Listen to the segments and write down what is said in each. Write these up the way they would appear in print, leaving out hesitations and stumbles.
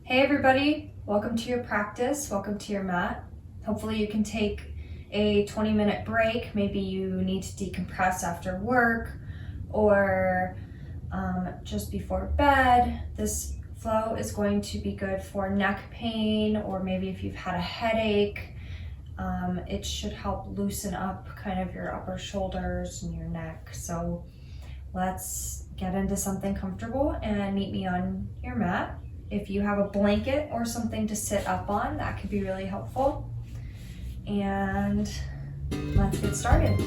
Hey everybody, welcome to your practice, welcome to your mat. Hopefully you can take a 20-minute break. Maybe you need to decompress after work or just before bed. This flow is going to be good for neck pain, or maybe if you've had a headache. It should help loosen up kind of your upper shoulders and your neck. So let's get into something comfortable and meet me on your mat. If you have a blanket or something to sit up on, that could be really helpful. And let's get started.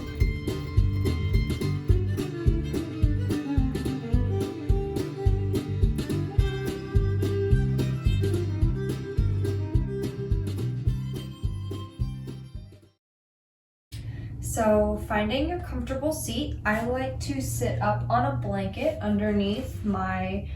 So finding a comfortable seat, I like to sit up on a blanket underneath my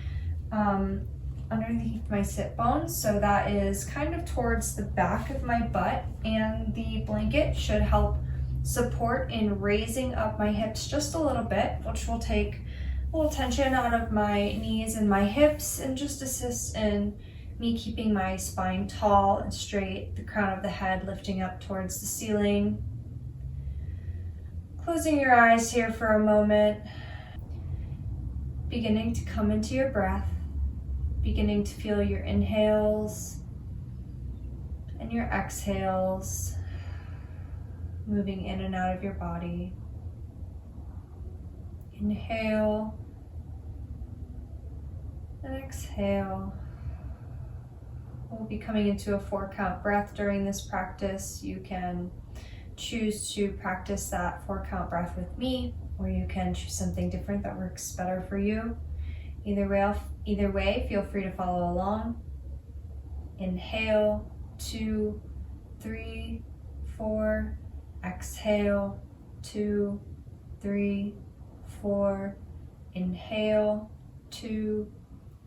sit bones, so that is kind of towards the back of my butt, and the blanket should help support in raising up my hips just a little bit, which will take a little tension out of my knees and my hips and just assist in me keeping my spine tall and straight, the crown of the head lifting up towards the ceiling. Closing your eyes here for a moment, beginning to come into your breath, beginning to feel your inhales and your exhales moving in and out of your body. Inhale and exhale. We'll be coming into a 4-count breath during this practice. You can choose to practice that 4-count breath with me, or you can choose something different that works better for you. Either way, feel free to follow along. Inhale, 2, 3, 4. Exhale, 2, 3, 4. Inhale, 2,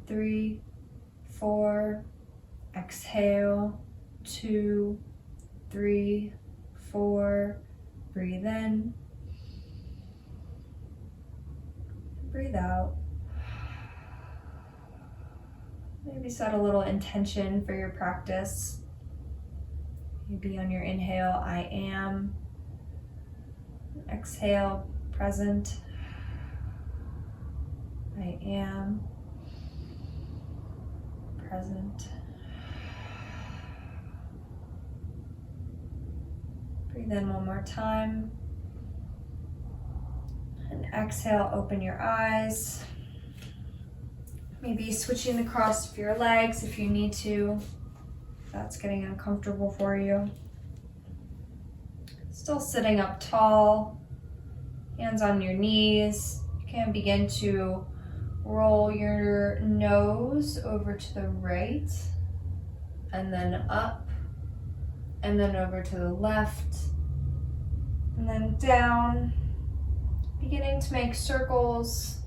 3, 4. Exhale, 2, 3, 4. Breathe in. Breathe out. Maybe set a little intention for your practice. Maybe on your inhale, I am. Exhale, present. I am. Present. Breathe in one more time. And exhale, open your eyes. Maybe switching the cross of your legs if you need to, if that's getting uncomfortable for you. Still sitting up tall, hands on your knees. You can begin to roll your nose over to the right, and then up, and then over to the left, and then down. Beginning to make circles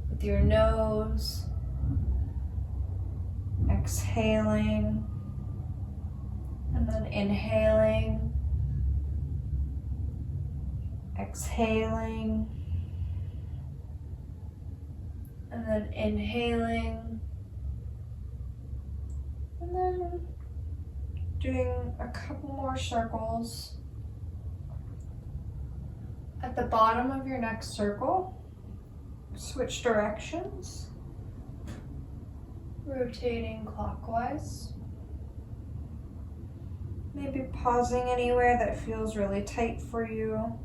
with your nose. Exhaling, and then inhaling, exhaling, and then inhaling, and then doing a couple more circles. At the bottom of your next circle, switch directions. Rotating clockwise. Maybe pausing anywhere that feels really tight for you.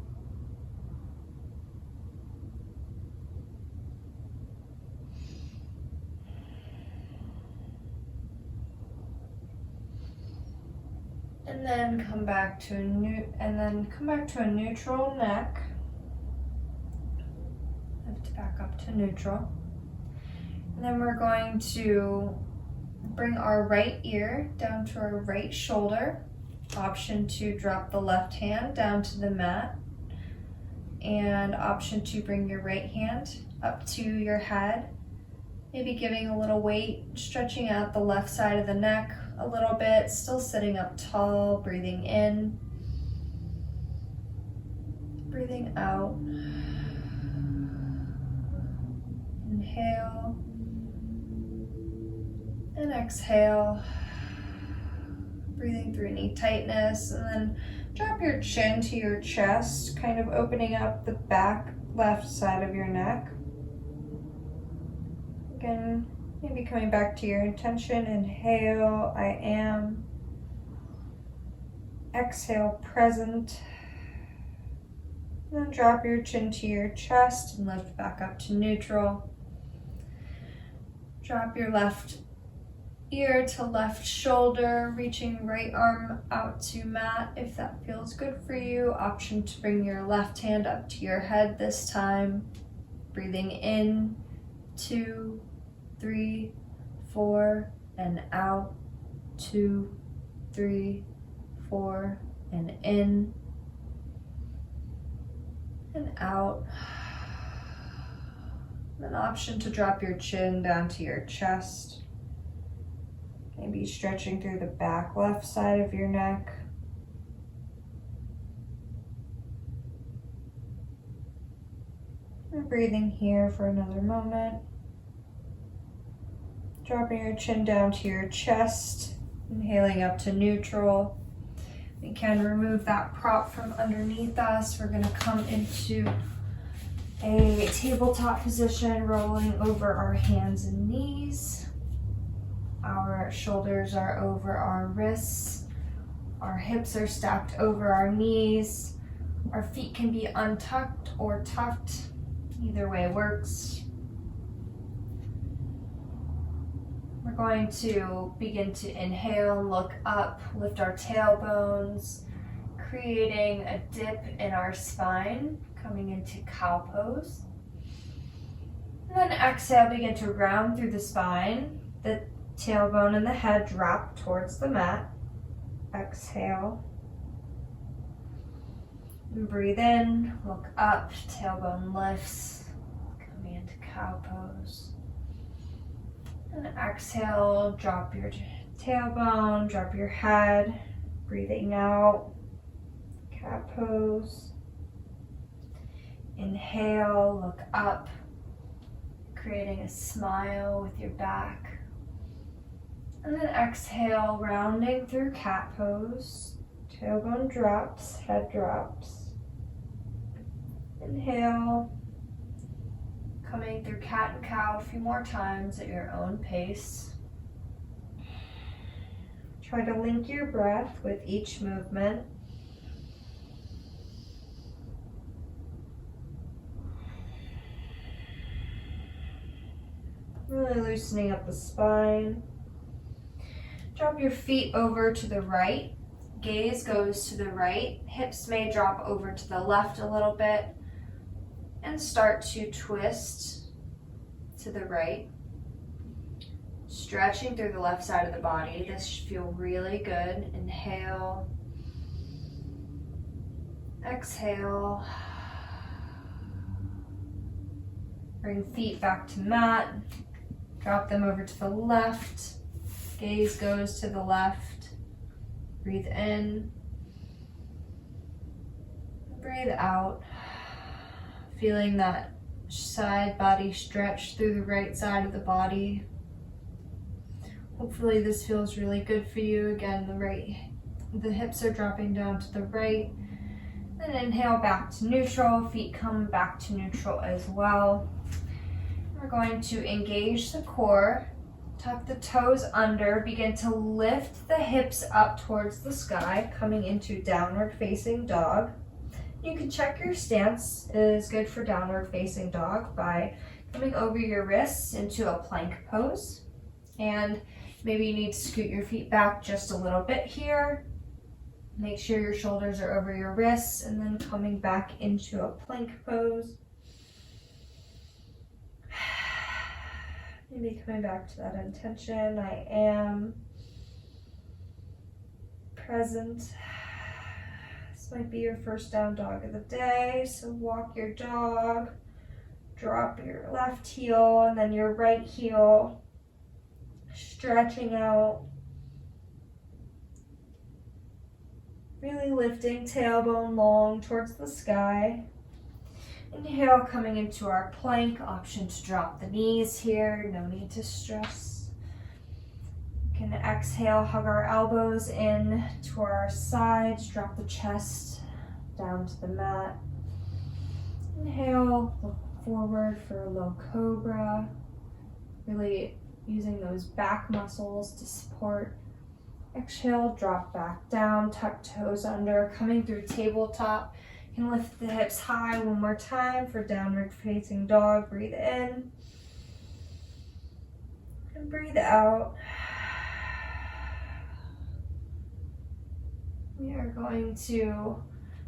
And then come back to a neutral neck. Lift back up to neutral. And then we're going to bring our right ear down to our right shoulder. Option to drop the left hand down to the mat. And option to bring your right hand up to your head. Maybe giving a little weight, stretching out the left side of the neck a little bit, still sitting up tall, breathing in. Breathing out. Inhale. And exhale, breathing through knee tightness, and then drop your chin to your chest, kind of opening up the back left side of your neck. Again, maybe coming back to your intention. Inhale, I am. Exhale, present. And then drop your chin to your chest and lift back up to neutral. Drop your left ear to left shoulder, reaching right arm out to mat if that feels good for you. Option to bring your left hand up to your head this time. Breathing in, 2, 3, 4, and out, 2, 3, 4, and in, and out. An option to drop your chin down to your chest. Maybe stretching through the back left side of your neck. And breathing here for another moment. Dropping your chin down to your chest. Inhaling up to neutral. We can remove that prop from underneath us. We're going to come into a tabletop position, rolling over our hands and knees. Our shoulders are over our wrists. Our hips are stacked over our knees. Our feet can be untucked or tucked. Either way works. We're going to begin to inhale and look up, lift our tailbones, creating a dip in our spine, coming into cow pose. And then exhale, begin to round through the spine. The tailbone and the head drop towards the mat. Exhale. And breathe in, look up, tailbone lifts, coming into cow pose. And exhale, drop your tailbone, drop your head, breathing out, cat pose. Inhale, look up, creating a smile with your back. And then exhale, rounding through cat pose. Tailbone drops, head drops. Inhale, coming through cat and cow a few more times at your own pace. Try to link your breath with each movement. Really loosening up the spine. Drop your feet over to the right. Gaze goes to the right. Hips may drop over to the left a little bit. And start to twist to the right. Stretching through the left side of the body. This should feel really good. Inhale. Exhale. Bring feet back to mat. Drop them over to the left. Gaze goes to the left. Breathe in. Breathe out. Feeling that side body stretch through the right side of the body. Hopefully this feels really good for you. Again, the hips are dropping down to the right. Then inhale back to neutral. Feet come back to neutral as well. We're going to engage the core. Tuck the toes under. Begin to lift the hips up towards the sky, coming into downward facing dog. You can check your stance is good for downward facing dog by coming over your wrists into a plank pose. And maybe you need to scoot your feet back just a little bit here. Make sure your shoulders are over your wrists and then coming back into a plank pose. Maybe coming back to that intention. I am present. This might be your first down dog of the day. So walk your dog, drop your left heel and then your right heel, stretching out. Really lifting tailbone long towards the sky. Inhale, coming into our plank. Option to drop the knees here. No need to stress. exhale, hug our elbows in to our sides, drop the chest down to the mat. Inhale, look forward for a low cobra. Really using those back muscles to support. Exhale, drop back down, tuck toes under, coming through tabletop. You can lift the hips high one more time for downward facing dog. Breathe in and breathe out. We are going to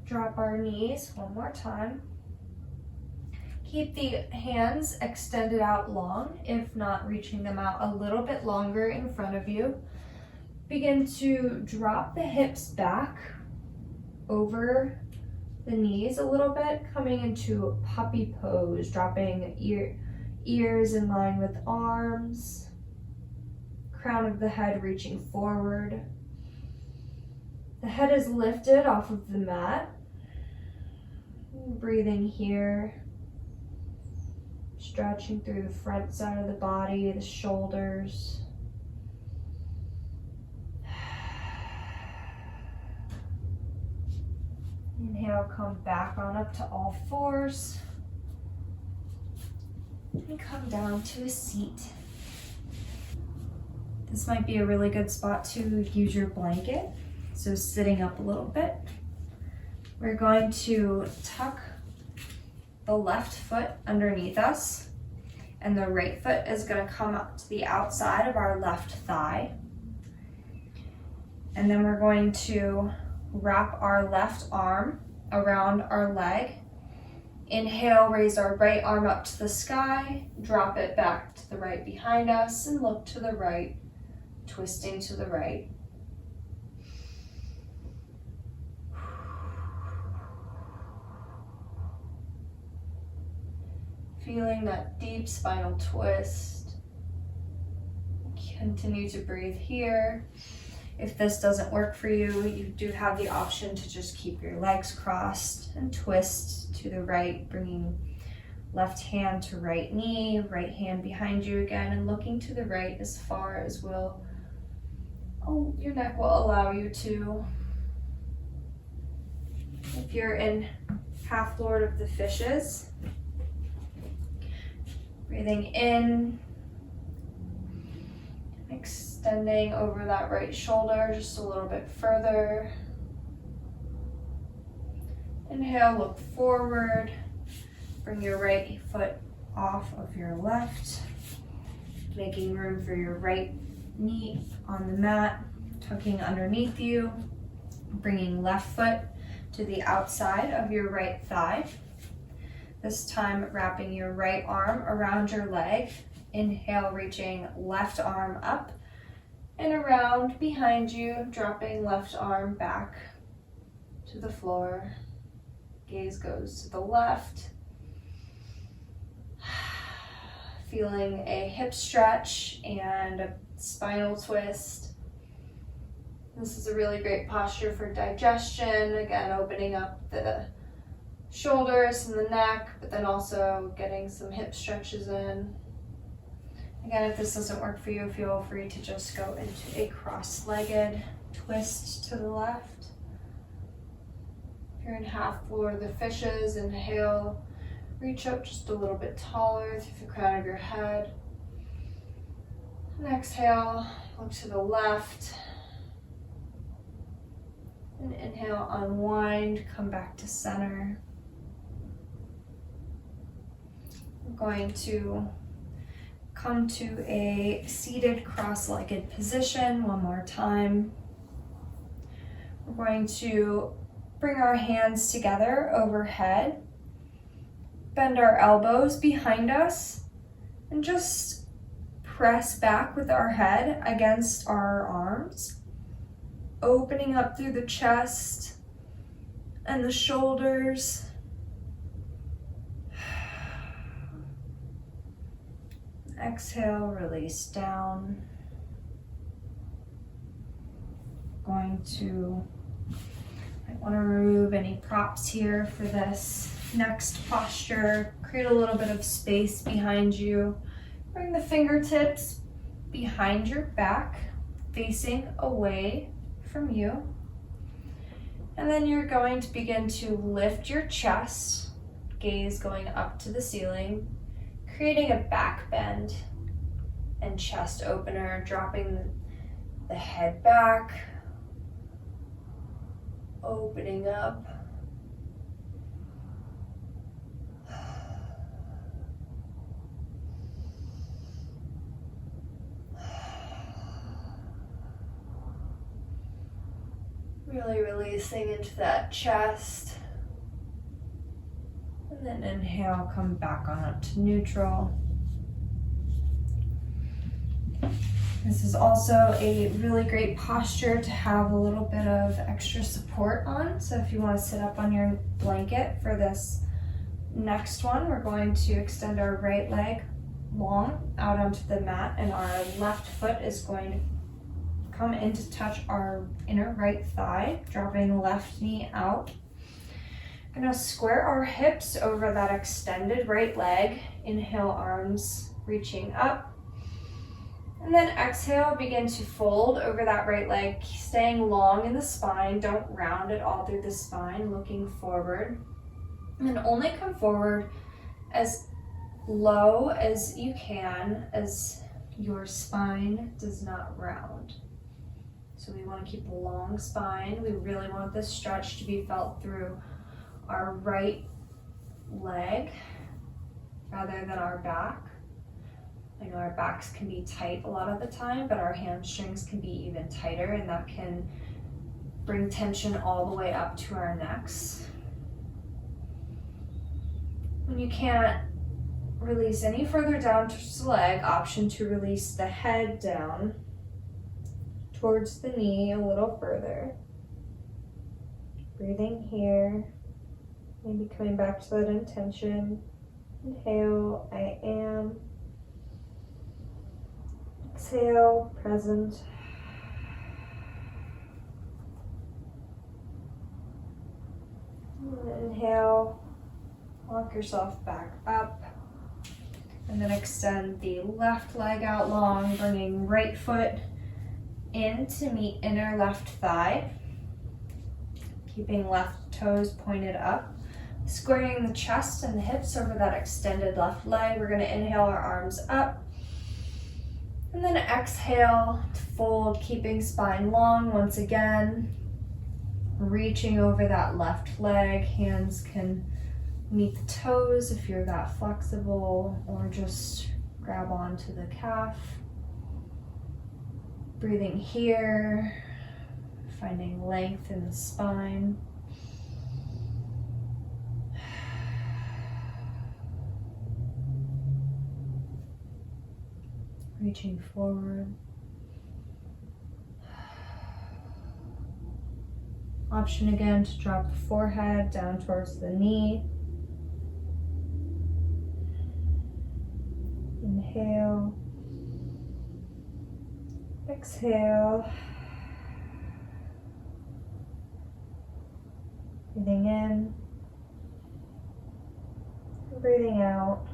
drop our knees one more time. Keep the hands extended out long, if not reaching them out a little bit longer in front of you. Begin to drop the hips back over the knees a little bit, coming into puppy pose, dropping ears in line with arms, crown of the head reaching forward. The head is lifted off of the mat. Breathing here, stretching through the front side of the body, the shoulders. Inhale, come back on up to all fours. And come down to a seat. This might be a really good spot to use your blanket. So sitting up a little bit. We're going to tuck the left foot underneath us, and the right foot is going to come up to the outside of our left thigh. And then we're going to wrap our left arm around our leg. Inhale, raise our right arm up to the sky, drop it back to the right behind us, and look to the right, twisting to the right. Feeling that deep spinal twist. Continue to breathe here. If this doesn't work for you, you do have the option to just keep your legs crossed and twist to the right, bringing left hand to right knee, right hand behind you again, and looking to the right as far as your neck will allow you to. If you're in half Lord of the Fishes, breathing in, extending over that right shoulder just a little bit further. Inhale, look forward. Bring your right foot off of your left, making room for your right knee on the mat, tucking underneath you, bringing left foot to the outside of your right thigh. This time wrapping your right arm around your leg. Inhale, reaching left arm up and around behind you, dropping left arm back to the floor. Gaze goes to the left. Feeling a hip stretch and a spinal twist. This is a really great posture for digestion. Again, opening up the shoulders and the neck, but then also getting some hip stretches in. Again, if this doesn't work for you, feel free to just go into a cross-legged twist to the left. If you're in half Lord of the Fishes, inhale, reach up just a little bit taller through the crown of your head. And exhale, look to the left. And inhale, unwind, come back to center. We're going to come to a seated cross-legged position one more time. We're going to bring our hands together overhead, bend our elbows behind us, and just press back with our head against our arms, opening up through the chest and the shoulders. Exhale, release down. I want to remove any props here for this next posture. Create a little bit of space behind you. Bring the fingertips behind your back. facing away from you. And then you're going to begin to lift your chest, gaze going up to the ceiling, creating a back bend and chest opener, dropping the head back, opening up. Really releasing into that chest. And then inhale, come back on up to neutral. This is also a really great posture to have a little bit of extra support on. So if you want to sit up on your blanket for this next one, we're going to extend our right leg long out onto the mat, and our left foot is going to come in to touch our inner right thigh, dropping left knee out. Gonna square our hips over that extended right leg. Inhale, arms reaching up. And then exhale, begin to fold over that right leg, staying long in the spine. Don't round it all through the spine, looking forward. And then only come forward as low as you can, as your spine does not round. So we want to keep a long spine. We really want this stretch to be felt through our right leg rather than our back. I know our backs can be tight a lot of the time, but our hamstrings can be even tighter, and that can bring tension all the way up to our necks. When you can't release any further down towards the leg, option to release the head down towards the knee a little further. Breathing here, maybe coming back to that intention. Inhale, I am. Exhale, present. Inhale, walk yourself back up. And then extend the left leg out long, bringing right foot in to meet inner left thigh. Keeping left toes pointed up. Squaring the chest and the hips over that extended left leg. We're going to inhale our arms up. And then exhale to fold, keeping spine long once again. Reaching over that left leg. Hands can meet the toes if you're that flexible, or just grab onto the calf. Breathing here, finding length in the spine. Reaching forward. Option again to drop the forehead down towards the knee. Inhale. Exhale. Breathing in. Breathing out.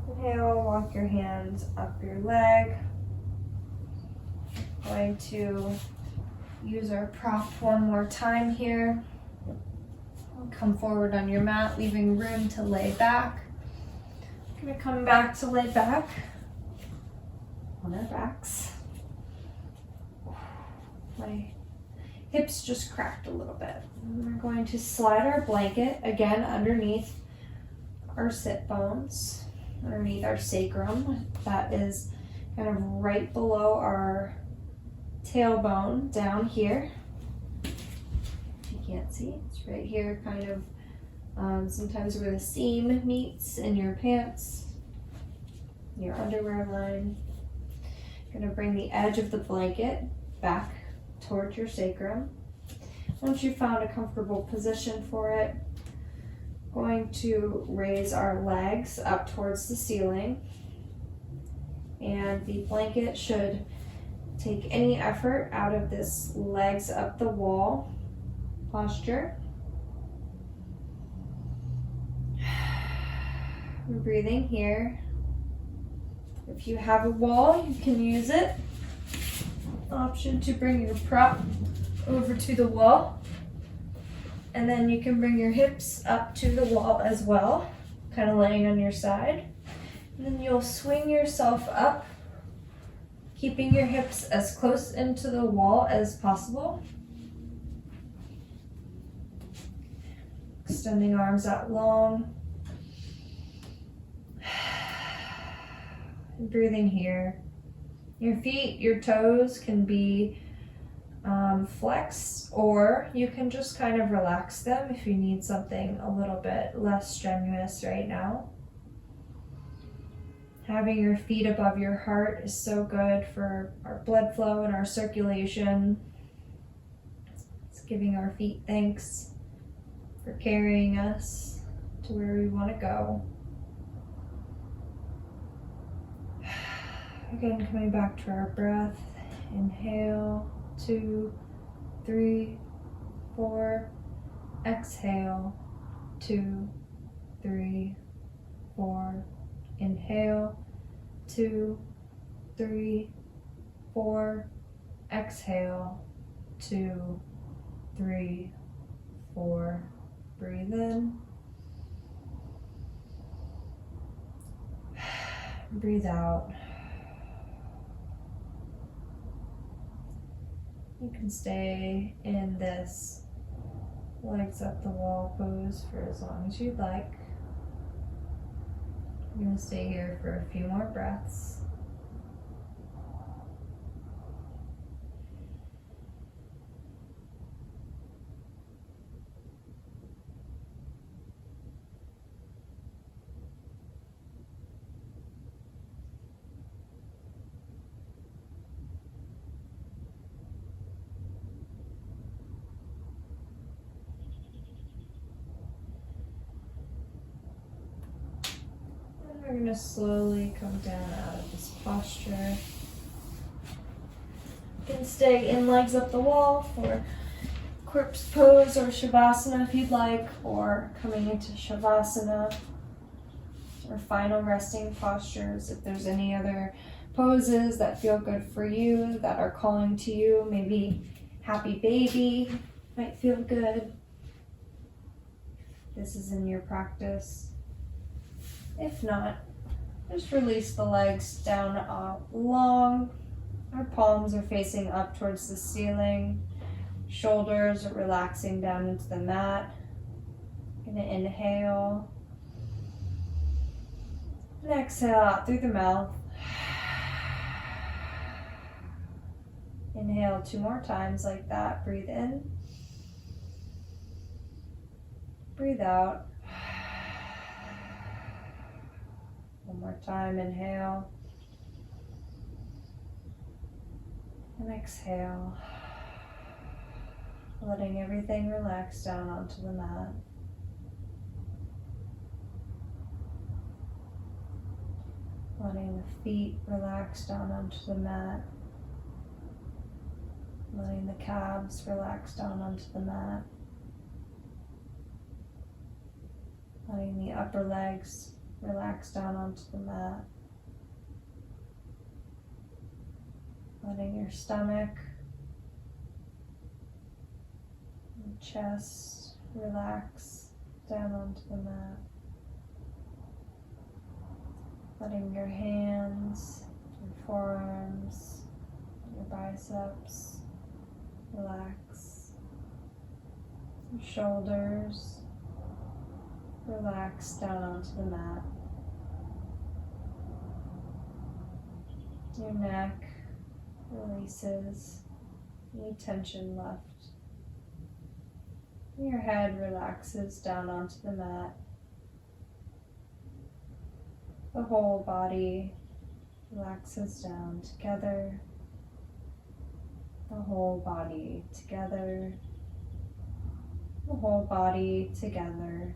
Inhale, walk your hands up your leg. Going to use our prop one more time here. Come forward on your mat, leaving room to lay back. Gonna come back to lay back on our backs. My hips just cracked a little bit. And we're going to slide our blanket again underneath our sit bones, underneath our sacrum. That is kind of right below our tailbone down here. If you can't see, it's right here, kind of sometimes where the seam meets in your pants, your underwear line. You're going to bring the edge of the blanket back towards your sacrum. Once you've found a comfortable position for it, going to raise our legs up towards the ceiling, and the blanket should take any effort out of this legs up the wall posture. Breathing here, If you have a wall, you can use it. Option to bring your prop over to the wall. And then you can bring your hips up to the wall as well, kind of laying on your side. And then you'll swing yourself up, keeping your hips as close into the wall as possible. Extending arms out long. And breathing here. Your feet, your toes can be flexed, or you can just kind of relax them if you need something a little bit less strenuous right now. Having your feet above your heart is so good for our blood flow and our circulation. It's giving our feet thanks for carrying us to where we want to go. Again, coming back to our breath. Inhale, 2, 3, 4. Exhale, 2, 3, 4. Inhale, 2, 3, 4. Exhale, 2, 3, 4. Breathe in. Breathe out. You can stay in this legs up the wall pose for as long as you'd like. I'm going to stay here for a few more breaths. We're going to slowly come down out of this posture. You can stay in legs up the wall for corpse pose or shavasana if you'd like, or coming into shavasana or final resting postures. If there's any other poses that feel good for you, that are calling to you, maybe happy baby might feel good. This is in your practice. If not, just release the legs down long. Our palms are facing up towards the ceiling. Shoulders are relaxing down into the mat. Gonna inhale. And exhale out through the mouth. Inhale 2 more times like that. Breathe in. Breathe out. One more time, inhale. And exhale. Letting everything relax down onto the mat. Letting the feet relax down onto the mat. Letting the calves relax down onto the mat. Letting the upper legs relax down onto the mat. Letting your stomach and chest relax down onto the mat. Letting your hands, your forearms, your biceps relax. Your shoulders relax down onto the mat. Your neck releases any tension left. Your head relaxes down onto the mat. The whole body relaxes down together. The whole body together. The whole body together.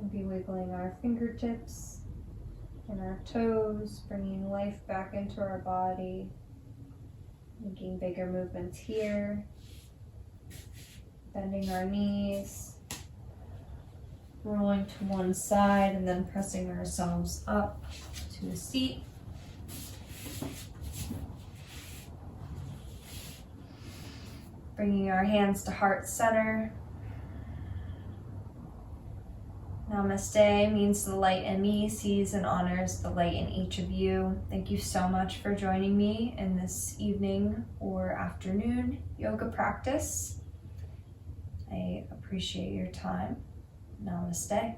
We'll be wiggling our fingertips and our toes, bringing life back into our body, making bigger movements here, bending our knees, rolling to one side, and then pressing ourselves up to a seat. Bringing our hands to heart center. Namaste means the light in me sees and honors the light in each of you. Thank you so much for joining me in this evening or afternoon yoga practice. I appreciate your time. Namaste.